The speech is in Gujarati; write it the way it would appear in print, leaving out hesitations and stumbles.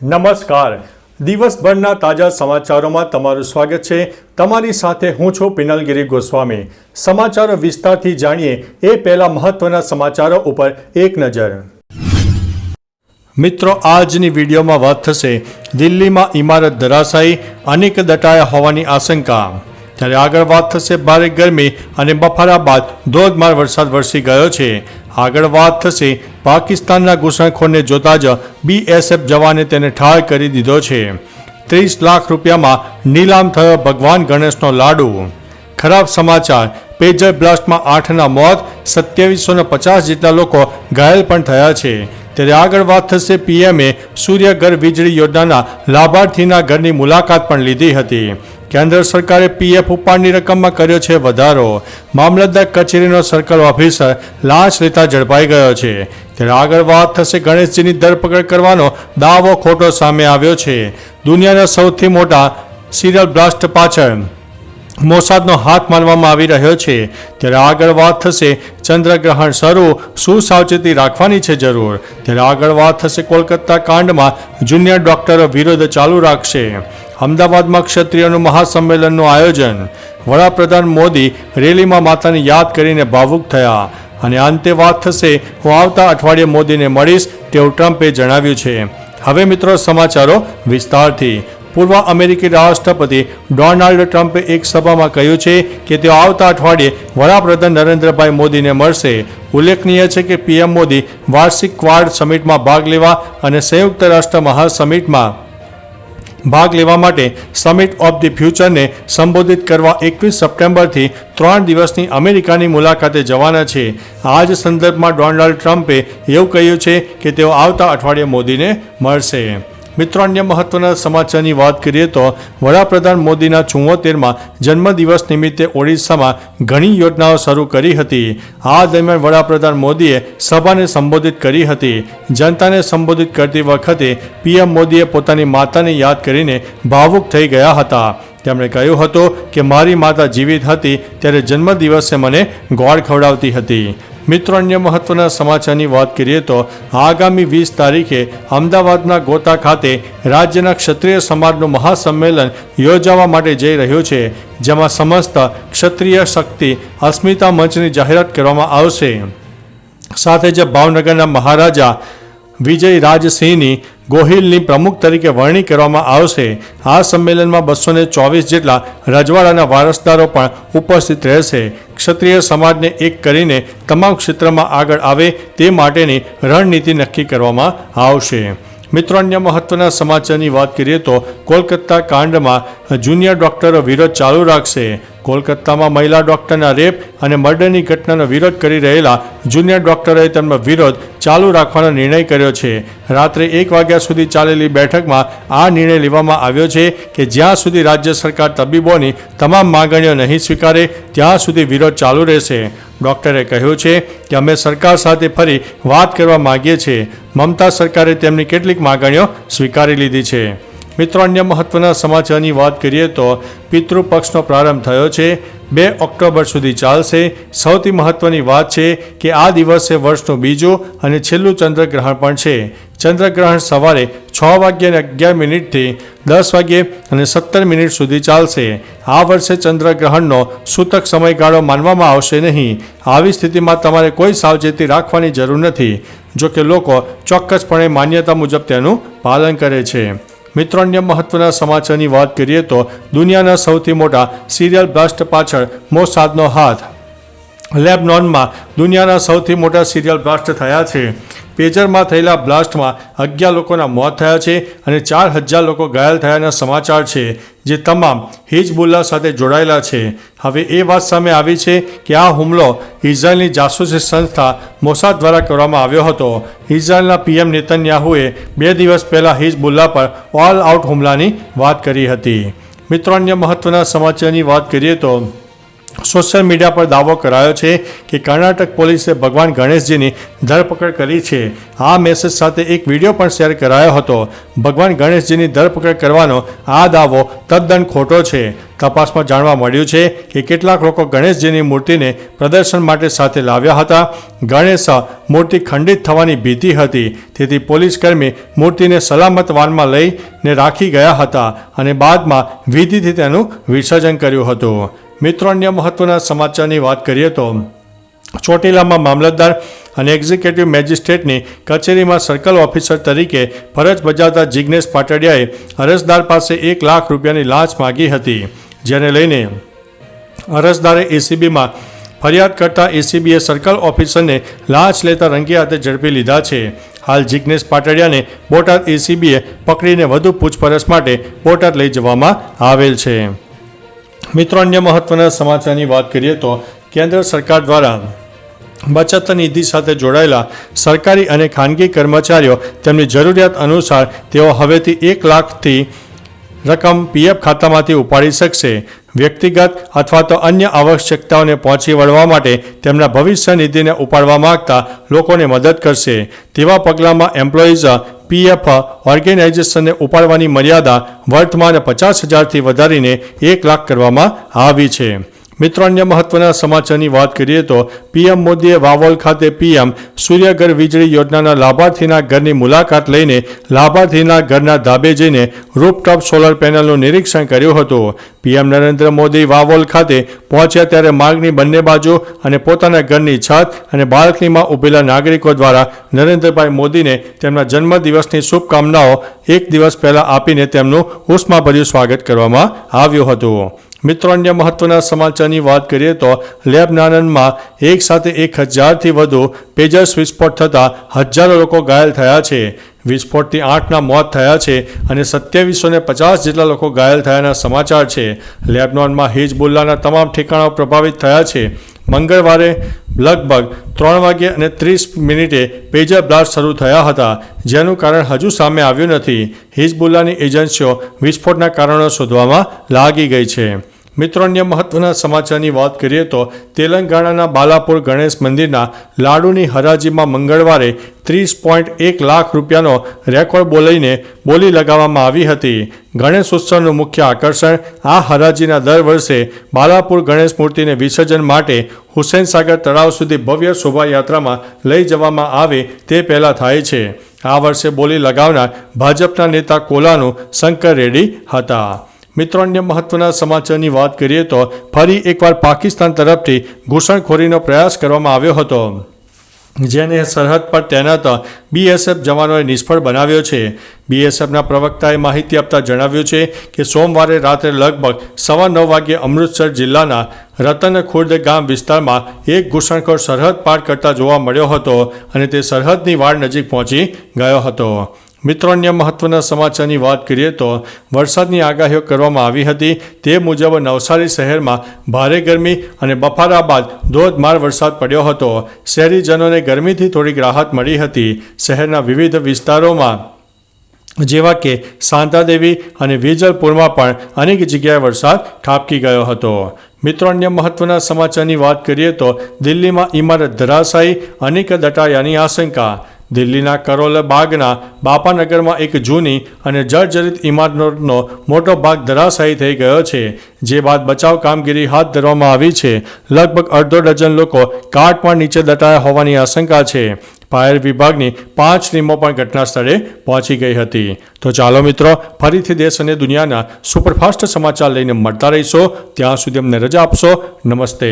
નમસ્કાર. દિવસભરના તાજા સમાચારોમાં તમારું સ્વાગત છે. તમારી સાથે હું છું પિનલગીરી ગોસ્વામી. સમાચારો વિસ્તારથી જાણીએ એ પહેલા મહત્વના સમાચારો ઉપર એક નજર. મિત્રો, આજની વિડીયોમાં વાત થશે દિલ્હીમાં ઇમારત ધરાશાયી, અનેક દટાયા હોવાની આશંકા. ત્યારે આગળ વાત થશે ભારે ગરમી અને બફારા બાદ ધોધમાર વરસાદ વરસી ગયો છે. આગળ વાત થશે પાકિસ્તાનના ઘૂસણખોરને જોતા જ BSF જવાને તેને ઠાર કરી દીધો છે. 30 લાખ રૂપિયામાં નીલામ થયો ભગવાન ગણેશનો લાડુ. ખરાબ સમાચાર, પેજર બ્લાસ્ટમાં 8ના મોત, 2750 જેટલા લોકો ઘાયલ પણ થયા છે. ત્યારે આગળ વાત થશે PMએ સૂર્યઘર વીજળી યોજનાના લાભાર્થીના ઘરની મુલાકાત પણ લીધી હતી. કેન્દ્ર સરકારે PF ઉપાડની રકમમાં કર્યો છે વધારો. મામલતદાર કચેરીનો સર્કલ ઓફિસર લાંચ લેતા ઝડપાઈ ગયો છે. ત્યારે આગળ વાત થશે ગણેશજીની ધરપકડ કરવાનો દાવો ખોટો સામે આવ્યો છે. દુનિયાના સૌથી મોટા સિરિયલ બ્લાસ્ટ પાછળ મોસાદનો હાથ માનવામાં આવી રહ્યો છે. ત્યારે આગળ વાત થશે ચંદ્રગ્રહણ શરૂ, શું સાવચેતી રાખવાની છે જરૂર. ત્યારે આગળ વાત થશે કોલકાતા કાંડમાં જુનિયર ડોક્ટરો વિરોધ ચાલુ રાખશે. અમદાવાદમાં ક્ષત્રિયોનું મહાસંમેલનનું આયોજન. વડાપ્રધાન મોદી રેલીમાં માતાને યાદ કરીને ભાવુક થયા. અને અંતે વાત થશે હું આવતા અઠવાડિયે મોદીને મળીશ તેવું ટ્રમ્પે જણાવ્યું છે. હવે મિત્રો સમાચારો વિસ્તારથી. પૂર્વ અમેરિકી રાષ્ટ્રપતિ ડોનાલ્ડ ટ્રમ્પે એક સભામાં કહ્યું છે કે તેઓ આવતા અઠવાડિયે વડાપ્રધાન નરેન્દ્રભાઈ મોદીને મળશે. ઉલ્લેખનીય છે કે PM મોદી વાર્ષિક ક્વાડ સમિટમાં ભાગ લેવા અને સંયુક્ત રાષ્ટ્ર મહાસમિટમાં ભાગ લેવા માટે સમિટ ઓફ ધી ફ્યુચરને સંબોધિત કરવા 21 સપ્ટેમ્બરથી 3 દિવસની અમેરિકાની મુલાકાતે જવાના છે. આ જ સંદર્ભમાં ડોનાલ્ડ ટ્રમ્પે એવું કહ્યું છે કે તેઓ આવતા અઠવાડિયે મોદીને મળશે. મિત્રો, અન્ય મહત્વના સમાચારની વાત કરીએ તો વડાપ્રધાન મોદીના 74માં જન્મદિવસ નિમિત્તે ઓડિશામાં ઘણી યોજનાઓ શરૂ કરી હતી. આ દરમિયાન વડાપ્રધાન મોદીએ સભાને સંબોધિત કરી હતી. જનતાને સંબોધિત કરતી વખતે PM મોદીએ પોતાની માતાને યાદ કરીને ભાવુક થઈ ગયા હતા. તેમણે કહ્યું હતું કે મારી માતા જીવિત હતી ત્યારે જન્મદિવસે મને ગોળ ખવડાવતી હતી. મિત્રો, અન્ય મહત્વના સમાચારની વાત કરીએ તો આગામી 20 તારીખે અમદાવાદના ગોતા ખાતે રાજ્યના ક્ષત્રિય સમાજનું મહાસંમેલન યોજવા માટે જઈ રહ્યું છે, જેમાં સમસ્ત ક્ષત્રિય શક્તિ અસ્મિતા મંચની જાહેરાત કરવામાં આવશે. સાથે જ ભાવનગરના મહારાજા વિજય રાજસિંહની ગોહિલની પ્રમુખ તરીકે વરણી કરવામાં આવશે. આ સંમેલનમાં 224 જેટલા રજવાડાના વારસદારો પણ ઉપસ્થિત રહેશે. ક્ષત્રિય સમાજને એક કરીને તમામ ક્ષેત્રમાં આગળ આવે તે માટેની રણનીતિ નક્કી કરવામાં આવશે. મિત્રો, અન્ય મહત્વના સમાચારની વાત કરીએ તો કોલકાતા કાંડમાં જુનિયર ડોક્ટરો વિરોધ ચાલુ રાખશે. કોલકાતામાં મહિલા ડોક્ટરના રેપ અને મર્ડરની ઘટનાનો વિરોધ કરી રહેલા જુનિયર ડોક્ટરોએ તેમનો વિરોધ ચાલુ રાખવાનો નિર્ણય કર્યો છે. રાત્રે 1 વાગ્યા સુધી ચાલેલી બેઠકમાં આ નિર્ણય લેવામાં આવ્યો છે કે જ્યાં સુધી રાજ્ય સરકાર તબીબોની તમામ માંગણીઓ નહીં સ્વીકારે ત્યાં સુધી વિરોધ ચાલુ રહેશે. ડોક્ટરે કહ્યું છે કે અમે સરકાર સાથે ફરી વાત કરવા માંગીએ છીએ. મમતા સરકારે તેમની કેટલીક માંગણીઓ સ્વીકારી લીધી છે. મિત્રો, અન્ય મહત્વના સમાચારની વાત કરીએ તો પિતૃપક્ષનો પ્રારંભ થયો છે. 2 ઓક્ટોબર સુધી ચાલશે. સૌથી મહત્વની વાત છે કે આ દિવસે વર્ષનું બીજું અને છેલ્લું ચંદ્રગ્રહણ પણ છે. ચંદ્રગ્રહણ સવારે 6:11 10 વાગ્યે અને 17 સુધી ચાલશે. આ વર્ષે ચંદ્રગ્રહણનો સૂતક સમયગાળો માનવામાં આવશે નહીં. આવી સ્થિતિમાં તમારે કોઈ સાવચેતી રાખવાની જરૂર નથી, જો કે લોકો ચોક્કસપણે માન્યતા મુજબ તેનું પાલન કરે છે. મિત્રો, અન્ય મહત્વના સમાચારની વાત કરીએ તો દુનિયાના સૌથી મોટા સિરિયલ બ્લાસ્ટ પાછળ મોસાદનો હાથ. લેબનોનમાં દુનિયાના સૌથી મોટા સિરિયલ બ્લાસ્ટ થયા છે. પેજરમાં થયેલા બ્લાસ્ટમાં 11 લોકોના મોત થયા છે અને 4000 લોકો ઘાયલ થયાના સમાચાર છે, જે તમામ હિઝબુલ્લા સાથે જોડાયેલા છે. હવે એ વાત સામે આવી છે કે આ હુમલો ઇઝરાયલની જાસૂસી સંસ્થા મોસાદ દ્વારા કરવામાં આવ્યો હતો. ઇઝરાયલના PM નેતન્યાહુએ 2 દિવસ પહેલા હિઝબુલ્લા પર ઓલ આઉટ હુમલાની વાત કરી હતી. મિત્રો, અન્ય મહત્વના સમાચારની વાત કરીએ તો સોશિયલ મીડિયા પર દાવો કરાયો છે કે કર્ણાટક પોલીસે ભગવાન ગણેશજીની ધરપકડ કરી છે. આ મેસેજ સાથે એક વિડીયો પણ શેર કરાયો હતો. ભગવાન ગણેશજીની ધરપકડ કરવાનો આ દાવો તદ્દન ખોટો છે. તપાસમાં જાણવા મળ્યું છે કે કેટલાક લોકો ગણેશજીની મૂર્તિને પ્રદર્શન માટે સાથે લાવ્યા હતા. ગણેશ મૂર્તિ ખંડિત થવાની ભીતિ હતી, તેથી પોલીસકર્મી મૂર્તિને સલામત વાનમાં લઈને રાખી ગયા હતા અને બાદમાં વિધિથી તેનું વિસર્જન કર્યું હતું. મિત્રો, અન્ય મહત્વના સમાચારની વાત કરીએ તો ચોટીલામાં મામલતદાર અને એક્ઝિક્યુટિવ મેજિસ્ટ્રેટની કચેરીમાં સર્કલ ઓફિસર તરીકે ફરજ બજાવતા જિજ્ઞેશ પાટડિયાએ અરજદાર પાસે 1 લાખ રૂપિયાની લાંચ માગી હતી, જેને લઈને અરજદારે એસીબીમાં ફરિયાદ કરતા એસીબીએ સર્કલ ઓફિસરને લાંચ લેતા રંગે હાથે ઝડપી લીધા છે. હાલ જિજ્ઞેશ પાટડિયાને બોટાદ એસીબીએ પકડીને વધુ પૂછપરછ માટે બોટાદ લઈ જવામાં આવેલ છે. મિત્રો, અન્ય મહત્વના સમાચારની વાત કરીએ તો કેન્દ્ર સરકાર દ્વારા બચત નિધિ સાથે જોડાયેલા સરકારી અને ખાનગી કર્મચારીઓ તેમની જરૂરિયાત અનુસાર તેઓ હવેથી 1 લાખથી રકમ પીએફ ખાતામાંથી ઉપાડી શકશે. વ્યક્તિગત અથવા તો અન્ય આવશ્યકતાઓને પહોંચી વળવા માટે તેમના ભવિષ્ય નિધિને ઉપાડવા માંગતા લોકોને મદદ કરશે. તેવા પગલામાં એમ્પ્લોઈઝ પીએફ ઓર્ગેનાઇઝેશનને ઉપાડવાની મર્યાદા વર્તમાન 50,000થી વધારીને 1 લાખ કરવામાં આવી છે. મિત્રો, અન્ય મહત્વના સમાચારની વાત કરીએ તો પીએમ મોદીએ વાવોલ ખાતે પીએમ સૂર્યઘર વીજળી યોજનાના લાભાર્થીના ઘરની મુલાકાત લઈને લાભાર્થીના ઘરના ધાબે જઈને રૂફટોપ સોલર પેનલનું નિરીક્ષણ કર્યું હતું. પીએમ નરેન્દ્ર મોદી વાવોલ ખાતે પહોંચ્યા ત્યારે માર્ગની બંને બાજુ અને પોતાના ઘરની છત અને બાલ્કનીમાં ઊભેલા નાગરિકો દ્વારા નરેન્દ્રભાઈ મોદીને તેમના જન્મદિવસની શુભકામનાઓ 1 દિવસ પહેલાં આપીને તેમનું ઉષ્માભર્યું સ્વાગત કરવામાં આવ્યું હતું. મિત્રો, અન્ય મહત્વના સમાચારની વાત કરીએ તો લેબનાનમાં એક સાથે 1,000થી વધુ પેજર્સ વિસ્ફોટ થતાં હજારો લોકો ઘાયલ થયા છે. વિસ્ફોટથી 8ના મોત થયા છે અને 2750 જેટલા લોકો ઘાયલ થયાના સમાચાર છે. લેબનોનમાં હિઝબુલ્લાના તમામ ઠેકાણાઓ પ્રભાવિત થયા છે. મંગળવારે લગભગ 3:30 પેજર બ્લાસ્ટ શરૂ થયા હતા, જેનું કારણ હજુ સામે આવ્યું નથી. હિઝબુલ્લાની એજન્સીઓ વિસ્ફોટના કારણો શોધવામાં લાગી ગઈ છે. મિત્રો, અન્ય મહત્વના સમાચારની વાત કરીએ તો તેલંગાણાના બાલાપુર ગણેશ મંદિરના લાડુની હરાજીમાં મંગળવારે 30.1 લાખ રૂપિયાનો રેકોર્ડ બોલી લગાવવામાં આવી હતી. ગણેશ ઉત્સવનું મુખ્ય આકર્ષણ આ હરાજીના દર વર્ષે બાલાપુર ગણેશ મૂર્તિને વિસર્જન માટે હુસેનસાગર તળાવ સુધી ભવ્ય શોભાયાત્રામાં લઈ જવામાં આવે તે પહેલાં થાય છે. આ વર્ષે બોલી લગાવનાર ભાજપના નેતા કોલાનું શંકર રેડ્ડી હતા. મિત્રો, અન્ય મહત્વના સમાચારની વાત કરીએ તો ફરી એકવાર પાકિસ્તાન તરફથી ઘૂસણખોરીનો પ્રયાસ કરવામાં આવ્યો હતો, જેને સરહદ પર તૈનાત બીએસએફ જવાનોએ નિષ્ફળ બનાવ્યો છે. બીએસએફના પ્રવક્તાએ માહિતી આપતા જણાવ્યું છે કે સોમવારે રાત્રે લગભગ 9:15 વાગ્યે અમૃતસર જિલ્લાના રતનખુર્દ ગામ વિસ્તારમાં એક ઘૂસણખોર સરહદ પાર કરતા જોવા મળ્યો હતો અને તે સરહદની વાડ નજીક પહોંચી ગયો હતો. મિત્રો, અન્ય મહત્વના સમાચારની વાત કરીએ તો વરસાદની આગાહીઓ કરવામાં આવી હતી. તે મુજબ નવસારી શહેરમાં ભારે ગરમી અને બફારા બાદ ધોધમાર વરસાદ પડ્યો હતો. શહેરીજનોને ગરમીથી થોડીક રાહત મળી હતી. શહેરના વિવિધ વિસ્તારોમાં જેવા કે શાંતાદેવી અને વિજલપુરમાં પણ અનેક જગ્યાએ વરસાદ ખાબકી ગયો હતો. મિત્રો, અન્ય મહત્વના સમાચારની વાત કરીએ તો દિલ્હીમાં ઇમારત ધરાશાયી, અનેક દટાયાની આશંકા. દિલ્હીના કરોલ બાગના બાપાનગરમાં એક જૂની અને જર્જરિત ઇમારતનો મોટો ભાગ ધરાશાયી થઈ ગયો છે, જે બાદ બચાવ કામગીરી હાથ ધરવામાં આવી છે. લગભગ અડધો ડઝન લોકો કાટમાળ નીચે દટાયા હોવાની આશંકા છે. ફાયર વિભાગની 5 ટીમો પણ ઘટના સ્થળે પહોંચી ગઈ હતી. તો ચાલો મિત્રો, ફરીથી દેશ અને દુનિયાના સુપરફાસ્ટ સમાચાર લઈને મળતા રહીશો. ત્યાં સુધી અમને રજા આપશો. નમસ્તે.